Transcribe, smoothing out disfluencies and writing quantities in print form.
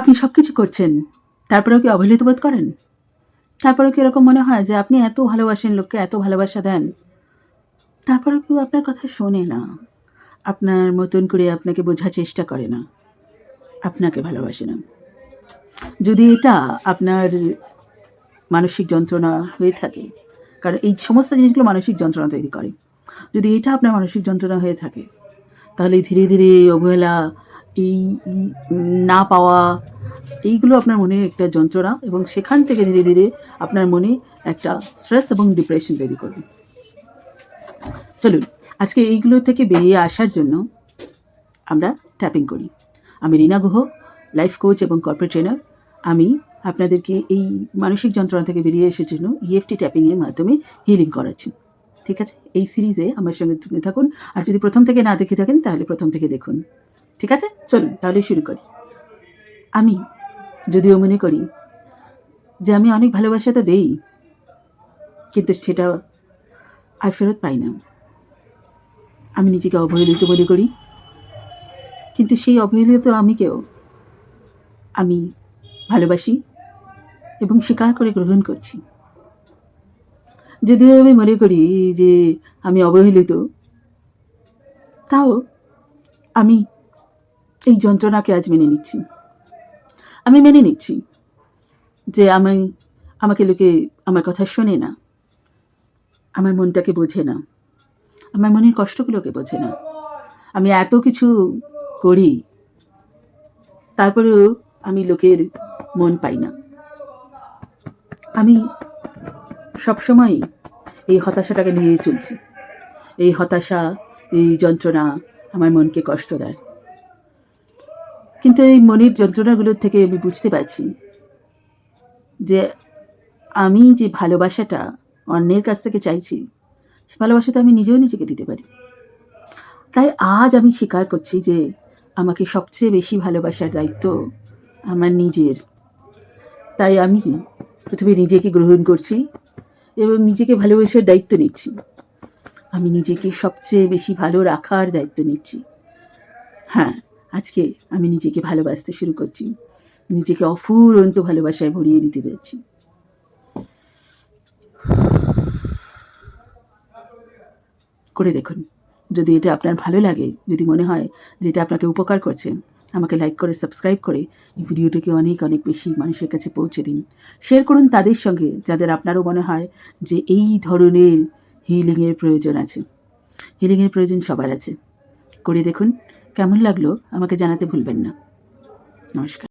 আপনি সব কিছু করছেন, তারপরেও কি অবহেলিত বোধ করেন? তারপরেও কি এরকম মনে হয় যে আপনি এত ভালোবাসেন, লোককে এত ভালোবাসা দেন, তারপরেও কেউ আপনার কথা শোনে না, আপনার মতন করে আপনাকে বোঝার চেষ্টা করে না, আপনাকে ভালোবাসে না? যদি এটা আপনার মানসিক যন্ত্রণা হয়ে থাকে, কারণ এই সমস্ত জিনিসগুলো মানসিক যন্ত্রণা তৈরি করে, যদি এটা আপনার মানসিক যন্ত্রণা হয়ে থাকে, তাহলে ধীরে ধীরে অবহেলা, এই না পাওয়া, এইগুলো আপনার মনে একটা যন্ত্রণা, এবং সেখান থেকে ধীরে ধীরে আপনার মনে একটা স্ট্রেস এবং ডিপ্রেশন তৈরি করবে। চলুন আজকে এইগুলো থেকে বেরিয়ে আসার জন্য আমরা ট্যাপিং করি। আমি রীনা গুহ, লাইফ কোচ এবং কর্পোরেট ট্রেনার। আমি আপনাদেরকে এই মানসিক যন্ত্রণা থেকে বেরিয়ে আসার জন্য ইএফটি ট্যাপিংয়ের মাধ্যমে হিলিং করাচ্ছি। ঠিক আছে, এই সিরিজে আমার সঙ্গে থাকুন, আর যদি প্রথম থেকে না দেখে থাকেন তাহলে প্রথম থেকে দেখুন। ঠিক আছে, চলুন তাহলে শুরু করি। আমি যদিও মনে করি যে আমি অনেক ভালোবাসা তো দেই, কিন্তু সেটা আর ফেরত পাই না। আমি নিজেকে অবহেলিত মনে করি, কিন্তু সেই অবহেলিত আমিকেও আমি ভালোবাসি এবং স্বীকার করে গ্রহণ করছি। যদিও আমি মনে করি যে আমি অবহেলিত, তাও আমি এই যন্ত্রণাকে আজ মেনে নিচ্ছি। আমি মেনে নিচ্ছি যে আমাকে লোকে আমার কথা শোনে না, আমার মনটাকে বোঝে না, আমার মনের কষ্টগুলোকে বোঝে না। আমি এত কিছু করি, তারপরেও আমি লোকের মন পাই না। আমি সবসময় এই হতাশাটাকে নিয়ে চলছি। এই হতাশা, এই যন্ত্রণা আমার মনকে কষ্ট দেয়। কিন্তু এই মনের যন্ত্রণাগুলোর থেকে আমি বুঝতে পারছি যে আমি যে ভালোবাসাটা অন্যের কাছ থেকে চাইছি, সে ভালোবাসাটা আমি নিজেও নিজেকে দিতে পারি। তাই আজ আমি স্বীকার করছি যে আমাকে সবচেয়ে বেশি ভালোবাসার দায়িত্ব আমার নিজের। তাই আমি প্রথমে নিজেকে গ্রহণ করছি এবং নিজেকে ভালোবাসার দায়িত্ব নিচ্ছি। আমি নিজেকে সবচেয়ে বেশি ভালো রাখার দায়িত্ব নিচ্ছি। হ্যাঁ, আজকে আমি নিজেকে ভালোবাসতে শুরু করছি, নিজেকে অফুরন্ত ভালোবাসায় ভরিয়ে দিতে পেরেছি। করে দেখুন, যদি এটা আপনার ভালো লাগে, যদি মনে হয় যে এটা আপনাকে উপকার করছে, আমাকে লাইক করে সাবস্ক্রাইব করে এই ভিডিওটিকে অনেক অনেক বেশি মানুষের কাছে পৌঁছে দিন। শেয়ার করুন তাদের সঙ্গে যাদের আপনারও মনে হয় যে এই ধরনের হিলিংয়ের প্রয়োজন আছে। হিলিংয়ের প্রয়োজন সবার আছে। করে দেখুন, কেমন লাগলো আমাকে জানাতে ভুলবেন না। নমস্কার।